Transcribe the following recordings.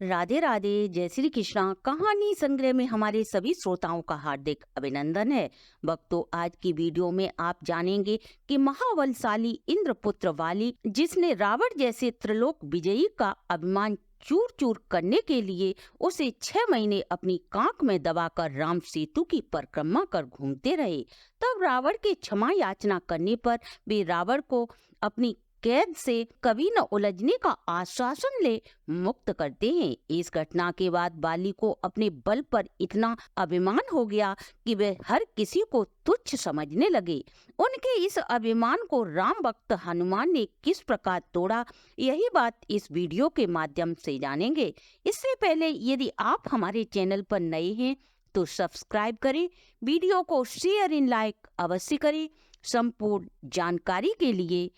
राधे राधे, जय श्री कृष्णा। कहानी संग्रह में हमारे सभी श्रोताओं का हार्दिक अभिनंदन है। भक्तों, आज की वीडियो में आप जानेंगे कि महाबलशाली इंद्रपुत्र वाली, जिसने रावण जैसे त्रिलोक विजयी का अभिमान चूर चूर करने के लिए उसे 6 महीने अपनी कांख में दबाकर राम सेतु की परिक्रमा कर घूमते रहे, तब रावण के क्षमा याचना करने पर वे रावण को अपनी कैद से कभी न उलझने का आश्वासन ले मुक्त करते हैं। इस घटना के बाद बाली को अपने बल पर इतना अभिमान हो गया कि वे हर किसी को तुच्छ समझने लगे। उनके इस अभिमान को राम भक्त हनुमान ने किस प्रकार तोड़ा, यही बात इस वीडियो के माध्यम से जानेंगे। इससे पहले यदि आप हमारे चैनल पर नए हैं तो सब्सक्राइब करें, वीडियो को शेयर एंड लाइक अवश्य करें। संपूर्ण जानकारी के लिए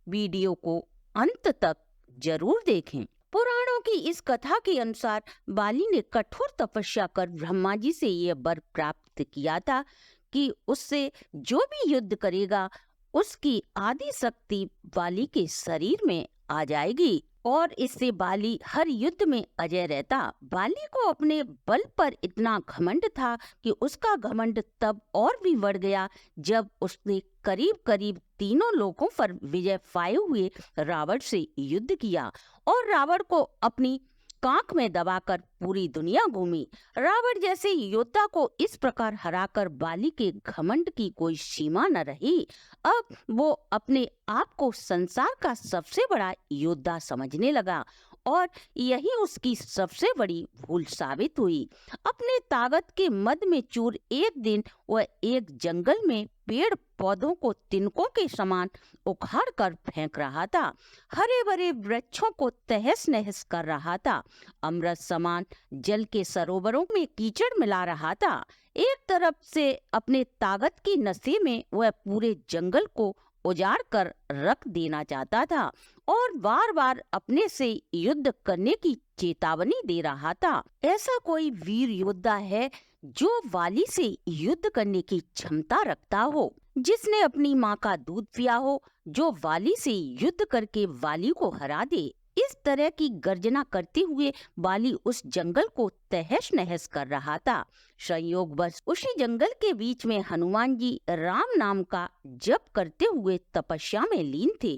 वीडियो को अंत तक जरूर देखें। पुराणों की इस कथा के अनुसार बाली ने कठोर तपस्या कर ब्रह्मा जी से यह वर प्राप्त किया था कि उससे जो भी युद्ध करेगा उसकी आदि शक्ति बाली के शरीर में आ जाएगी और इससे बाली हर युद्ध में अजय रहता। बाली को अपने बल पर इतना घमंड था कि उसका घमंड तब और भी बढ़ गया जब उसने करीब करीब तीनों लोगों पर विजय पाए हुए रावण से युद्ध किया और रावण को अपनी कांख में दबाकर पूरी दुनिया घूमी। रावण जैसे योद्धा को इस प्रकार हराकर बाली के घमंड की कोई सीमा न रही। अब वो अपने आप को संसार का सबसे बड़ा योद्धा समझने लगा और यही उसकी सबसे बड़ी भूल साबित हुई। अपने ताकत के मद में चूर एक दिन वह एक जंगल में पेड़ पौधों को तिनकों के समान उखाड़ कर फेंक रहा था, हरे भरे वृक्षों को तहस नहस कर रहा था, अमृत समान जल के सरोवरों में कीचड़ मिला रहा था। एक तरफ से अपने ताकत की नशे में वह पूरे जंगल को उजाड़ कर रख देना चाहता था और बार बार अपने से युद्ध करने की चेतावनी दे रहा था। ऐसा कोई वीर योद्धा है जो वाली से युद्ध करने की क्षमता रखता हो, जिसने अपनी माँ का दूध पिया हो, जो वाली से युद्ध करके वाली को हरा दे। इस तरह की गर्जना करते हुए वाली उस जंगल को तहस नहस कर रहा था। संयोगवश उसी जंगल के बीच में हनुमान जी राम नाम का जप करते हुए तपस्या में लीन थे।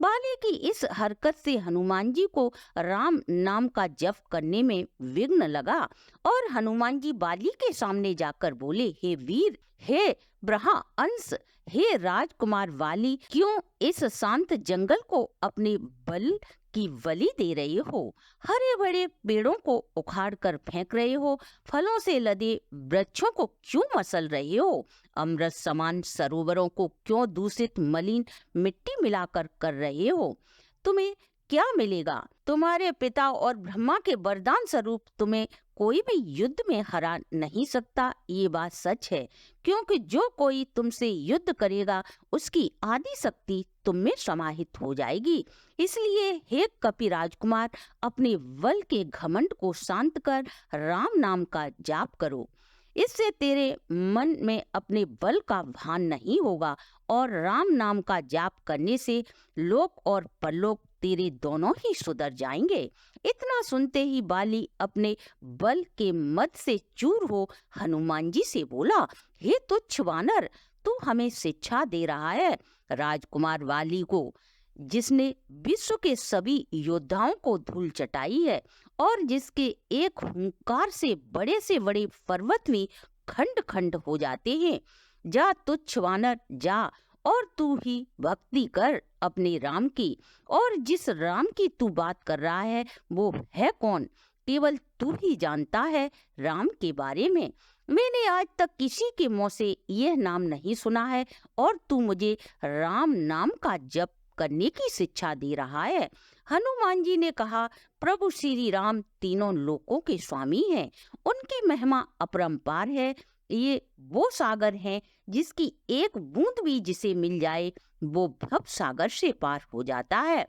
वाली की इस हरकत से हनुमान जी को राम नाम का जप करने में विघ्न लगा और हनुमान जी वाली के सामने जाकर बोले, हे वीर, हे ब्रह्मा अंश, हे राजकुमार वाली, क्यों इस शांत जंगल को अपने बल की बलि दे रहे हो? हरे भरे पेड़ों को उखाड़ कर फेंक रहे हो, फलों से लदे वृक्षों को क्यों मसल रहे हो, अमृत समान सरोवरों को क्यों दूषित मलिन मिट्टी मिलाकर कर रहे हो? तुम्हें क्या मिलेगा? तुम्हारे पिता और ब्रह्मा के वरदान स्वरूप तुम्हें कोई भी युद्ध में हरा नहीं सकता। ये बात सच है, क्योंकि जो कोई तुमसे युद्ध करेगा उसकी आदि शक्ति तुम में समाहित हो जाएगी। इसलिए हे कपि राजकुमार, अपने बल के घमंड को शांत कर राम नाम का जाप करो। इससे तेरे मन में अपने बल का भान नहीं होगा और राम नाम का जाप करने से लोक और परलोक तेरे दोनों ही सुधर जाएंगे। इतना सुनते ही बाली अपने बल के मद से चूर हो हनुमान जी से बोला, हे तुच्छ वानर, तू हमें शिक्षा दे रहा है। राजकुमार वाली को, जिसने विश्व के सभी योद्धाओं को धूल चटाई है और जिसके एक हुंकार से बड़े पर्वत भी खंड खंड हो जाते हैं, जा तुच्छ वानर, जा और तू ही भक्ति कर अपने राम की। और जिस राम की तू बात कर रहा है वो है कौन? केवल तू ही जानता है राम के बारे में। मैंने आज तक किसी के मुंह से यह नाम नहीं सुना है और तू मुझे राम नाम का जप करने की शिक्षा दे रहा है। हनुमान जी ने कहा, प्रभु श्री राम तीनों लोकों के स्वामी हैं, उनकी महिमा अपरंपार है। ये वो सागर हैं जिसकी एक बूंद भी जिसे मिल जाए वो भव सागर से पार हो जाता है।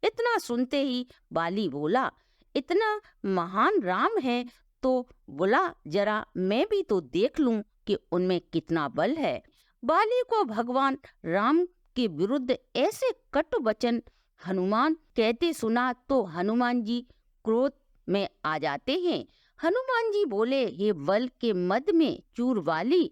इतना सुनते ही बाली बोला, इतना महान राम है तो बोला, जरा मैं भी तो देख लूं कि उनमें कितना बल है। बाली को भगवान राम के विरुद्ध ऐसे कटु वचन हनुमान कहते सुना तो हनुमान जी क्रोध में आ जाते हैं। हनुमान जी बोले, हे बल के मद में चूर वाली,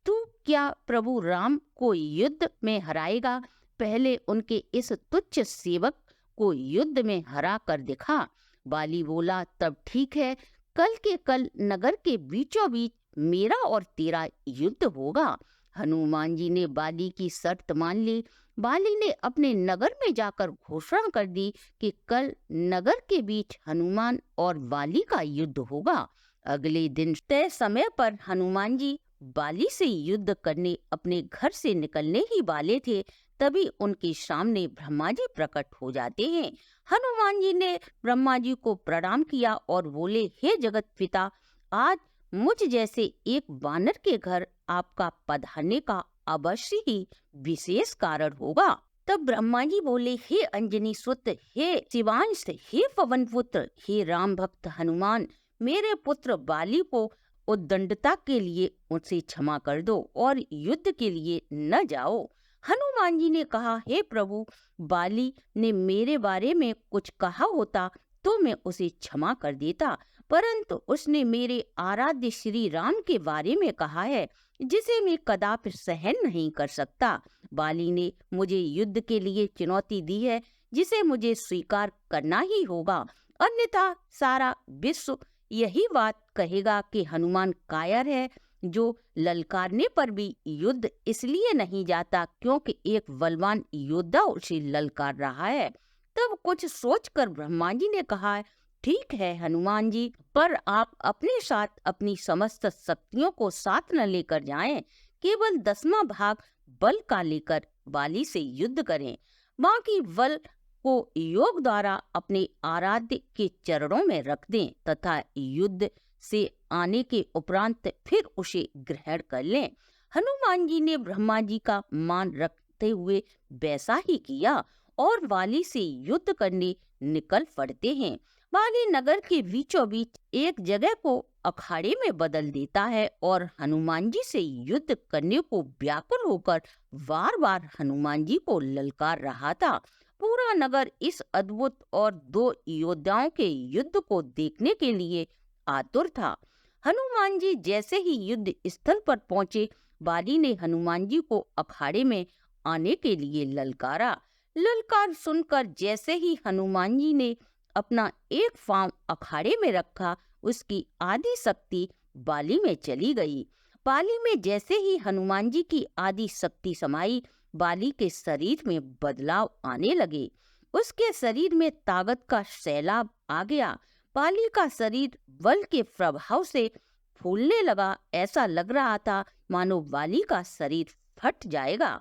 तू क्या प्रभु राम को युद्ध में हराएगा? पहले उनके इस तुच्छ सेवक को युद्ध में हरा कर दिखा। बाली बोला, तब ठीक है, कल के कल नगर के बीचों बीच मेरा और तेरा युद्ध होगा। हनुमान जी ने बाली की शर्त मान ली। बाली ने अपने नगर में जाकर घोषणा कर दी कि कल नगर के बीच हनुमान और बाली का युद्ध होगा। अगले दिन तय समय पर हनुमान जी बाली से युद्ध करने अपने घर से निकलने ही वाले थे, तभी उनके सामने ब्रह्मा जी प्रकट हो जाते हैं। हनुमान जी ने ब्रह्मा जी को प्रणाम किया और बोले, हे जगत पिता, आज मुझ जैसे एक वानर के घर आपका पधारने का अवश्य ही विशेष कारण होगा। तब ब्रह्मा जी बोले, हे अंजनी सुत, हे शिवांश, हे पवन पुत्र, हे राम भक्त हनुमान, मेरे पुत्र बाली को उद्दंडता के लिए उनसे क्षमा कर दो और युद्ध के लिए न जाओ। हनुमान जी ने कहा, हे प्रभु, बाली ने मेरे बारे में कुछ कहा होता तो मैं उसे क्षमा कर देता, परंतु उसने मेरे आराध्य श्री राम के बारे में कहा है, जिसे मैं कदापि सहन नहीं कर सकता। बाली ने मुझे युद्ध के लिए चुनौती दी है, जिसे मुझे स्वीकार करना ही होगा, अन्यथा सारा विश्व यही बात कहेगा कि हनुमान कायर है, जो ललकारने पर भी युद्ध इसलिए नहीं जाता क्योंकि एक बलवान योद्धा उसे ललकार रहा है। तब कुछ सोचकर ब्रह्मा जी ने कहा, ठीक है हनुमान जी, पर आप अपने साथ अपनी समस्त शक्तियों को साथ न लेकर जाएं, केवल 10वां भाग बल का लेकर बाली से युद्ध करें, बाकी बल को योग द्वारा अपने आराध्य के चरणों में रख दें तथा युद्ध से आने के उपरांत फिर उसे ग्रहण कर लें। हनुमान जी ने ब्रह्मा जी का मान रखते हुए वैसा ही किया और बाली से युद्ध करने निकल पड़ते हैं। बाली नगर के बीचों बीच एक जगह को अखाड़े में बदल देता है और हनुमान जी से युद्ध करने को व्याकुल होकर बार बार हनुमान जी को ललकार रहा था। पूरा नगर इस अद्भुत और 2 योद्धाओं के युद्ध को देखने के लिए आतुर था। हनुमान जी जैसे ही युद्ध स्थल पर पहुंचे, बाली ने हनुमान जी को अखाड़े में आने के लिए ललकारा। ललकार सुनकर जैसे ही हनुमान जी ने अपना एक पांव अखाड़े में रखा, उसकी आदि शक्ति बाली में चली गई। बाली में जैसे ही हनुमान जी की आदि शक्ति समाई, बाली के शरीर में बदलाव आने लगे। उसके शरीर में ताकत का सैलाब आ गया। बाली का शरीर बल के प्रभाव से फूलने लगा। ऐसा लग रहा था मानो बाली का शरीर फट जाएगा।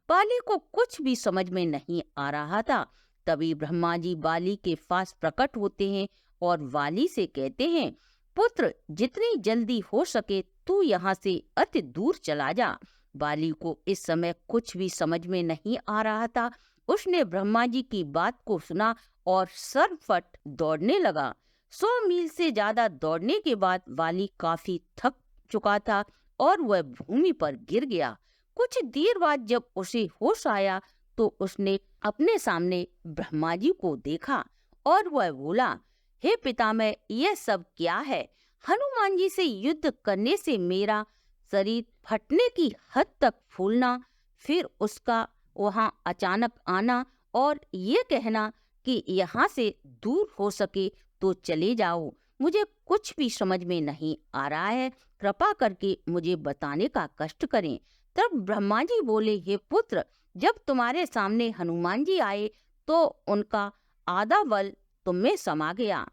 बाली को कुछ भी समझ में नहीं आ रहा था। तभी ब्रह्मा जी बाली के पास प्रकट होते हैं और बाली से कहते हैं, पुत्र, जितनी जल्दी हो सके तू यहाँ से अति दूर चला जा। बाली को इस समय कुछ भी समझ में नहीं आ रहा था। उसने ब्रह्मा जी की बात को सुना और सरफट दौड़ने लगा। 100 मील से ज्यादा दौड़ने के बाद बाली काफी थक चुका था और वह भूमि पर गिर गया। कुछ देर बाद जब उसे होश आया तो उसने अपने सामने ब्रह्मा जी को देखा और वह बोला, हे पितामह, यह सब क्या है? हनुमान जी से युद्ध करने से मेरा शरीर फटने की हद तक फूलना, फिर उसका वहां अचानक आना और ये कहना कि यहाँ से दूर हो सके तो चले जाओ, मुझे कुछ भी समझ में नहीं आ रहा है। कृपा करके मुझे बताने का कष्ट करें। तब ब्रह्मा जी बोले, हे पुत्र, जब तुम्हारे सामने हनुमान जी आए तो उनका आधा बल तुम में समा गया,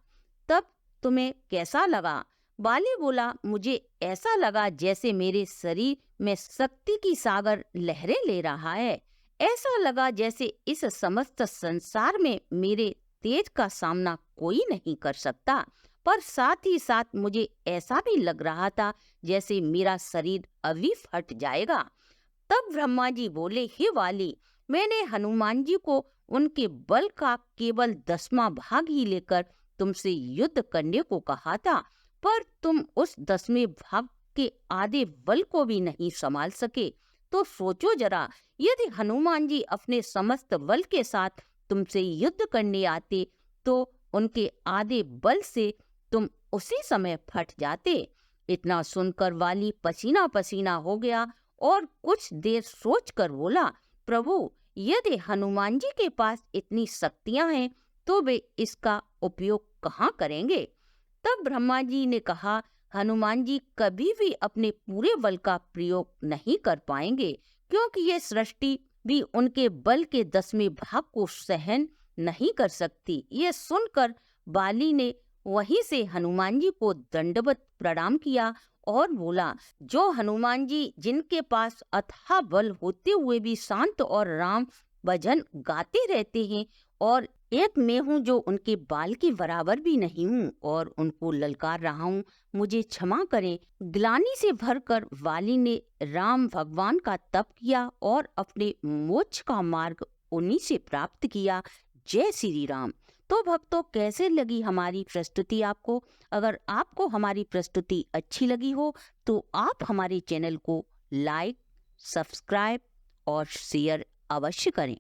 तब तुम्हें कैसा लगा? बाली बोला, मुझे ऐसा लगा जैसे मेरे शरीर में शक्ति की सागर लहरें ले रहा है। ऐसा लगा जैसे इस समस्त संसार में मेरे तेज का सामना कोई नहीं कर सकता, पर साथ ही साथ मुझे ऐसा भी लग रहा था जैसे मेरा शरीर अभी फट जाएगा। तब ब्रह्मा जी बोले, हे बाली, मैंने हनुमान जी को उनके बल का केवल 10वां भाग ही लेकर तुमसे युद्ध करने को कहा था, पर तुम उस 10वें भाग के आधे बल को भी नहीं संभाल सके। तो सोचो जरा, यदि हनुमान जी अपने समस्त बल के साथ तुमसे युद्ध करने आते तो उनके आधे बल से तुम उसी समय फट जाते। इतना सुनकर वाली पसीना पसीना हो गया और कुछ देर सोचकर बोला, प्रभु, यदि हनुमान जी के पास इतनी शक्तियां हैं तो वे इसका उपयोग कहाँ करेंगे? तब ब्रह्मा जी ने कहा, हनुमान जी कभी भी अपने पूरे बल का प्रयोग नहीं कर पाएंगे, क्योंकि ये सृष्टि भी उनके बल के 10वें भाग को सहन नहीं कर सकती। ये सुनकर बाली ने वहीं से हनुमान जी को दंडवत प्रणाम किया और बोला, जो हनुमान जी जिनके पास अथाह बल होते हुए भी शांत और राम भजन गाते रहते हैं, और एक मैं हूँ जो उनके बाल के बराबर भी नहीं हूँ और उनको ललकार रहा हूँ, मुझे क्षमा करें। ग्लानि से भरकर वाली ने राम भगवान का तप किया और अपने मोक्ष का मार्ग उन्हीं से प्राप्त किया। जय श्री राम। तो भक्तों, कैसे लगी हमारी प्रस्तुति आपको? अगर आपको हमारी प्रस्तुति अच्छी लगी हो तो आप हमारे चैनल को लाइक, सब्सक्राइब और शेयर अवश्य करें।